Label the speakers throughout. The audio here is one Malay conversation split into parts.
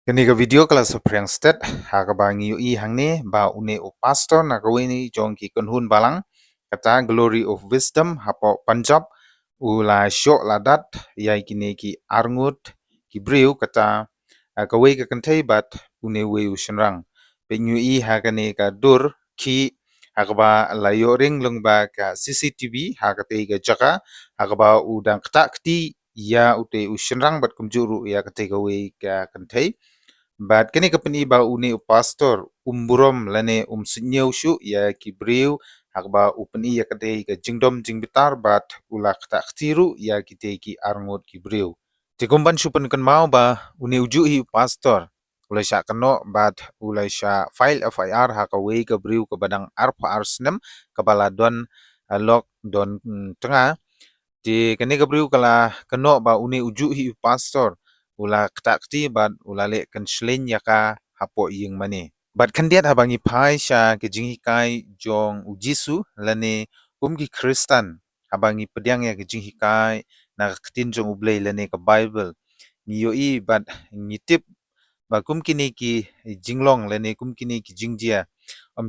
Speaker 1: Kani ka video kelas soprang stet ha ka ba ngi i hangne ba une o pastor na kaweni jong ki kunhun balang kata glory of wisdom hapo Punjab ula syok ladat yai kini ki arngut ki breu kata kawe ka kantai bat une we ushenrang pe ngi i ha kani ka dur ki ha ka ba la yoring lung ba ka CCTV ha ka te ka jaka ha ka ba udang kta kti ya ute ushenrang bat kumjuru ya ka te kawe ka kantai Bat kini kapani ba uni pastor umburom lane sinyau shu ya kibriu hakba upani ya kate ka jingdom jingbitar bat ula kata ktiru ya kite ki arngot kibriu. Tikumban shupan kan mau ba uni uju hi pastor ulai sya kano bat ulai sya file FIR hakawe ka briu ka badang arpa arsnem kabala don lok don tengah di kani gabriu kala kano ba uni uju hi pastor ula ktakti bat ula le kan shlin yaka hapo ying mani bat kandiat habangi pai sha ke jinghi kai jong ujisu lane kumki kristan habangi pediang ya ke jinghi kai na ktin jong ublei lane ka bible ni yo i bat ngitip ba kumkini ki jinglong lane kumkini ki jingjia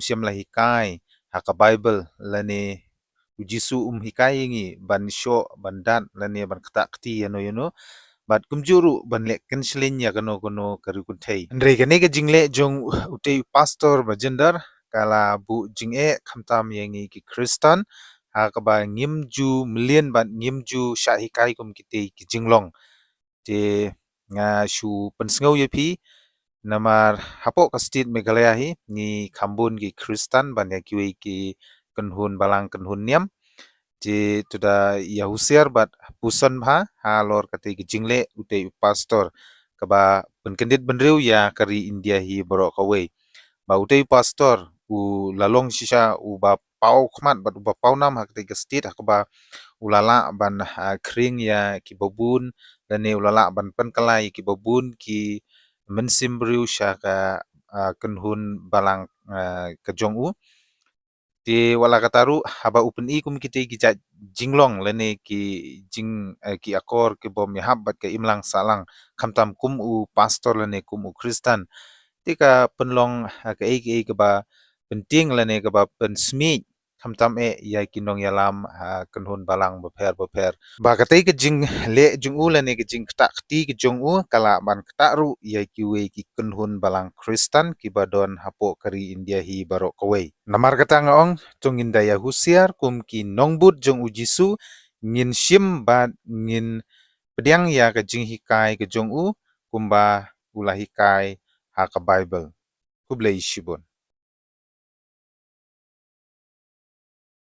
Speaker 1: siam lahi kai haka bible lane ujisu hikai ngi ban sho ban dan lane ban kata kti yano bat kumjuru ban le kenslin ya kano karu kuntai andre gane ga jingle jong utei pastor ba jendar kala bu jinge khamtam yengi ki kristan ha ka ba ngimju million bat ngimju sha hikai kum kite ki jinglong te nga shu pensngau yepi namar hapo ka state megalaya hi ni khambun ki kristan ban ya kiwe ki kenhun balang kenhun niam je tuda yahusiar bat pusan bha halor kate jingle ute pastor kaba penkendit benriu ya kari India hi borok kawe ba ute pastor u lalong shisha u ba pau khmat bat u ba pau nam hakte ke state hakba ulala ban kring ya ki babun dan ulala ban penkalai ki babun ki mensim briu syaka kenhun balang kejong u ti wala kataru haba upen i kum kite ki jinglong lene ki ki akor ki bom yahab bat ke imlang salang kamtam kum u pastor lene kum u kristan tika penlong ke ke ba penting lene ke ba pensmi kamtam ya kinong yalam kenhun balang beper ba kate ke jing le jung u lene ke jing kta kti ke jong u kala ban kta ru ya ki we ki kenhun balang kristan ki badon hapo kari India hi barok kawe namar kata ngaong tungin daya husiar kum ki nongbut jong ujisu ngin shim bat ngin pediang ya ke jing hikai ke jong u kumba ulah hikai ha ka bible kublai shibon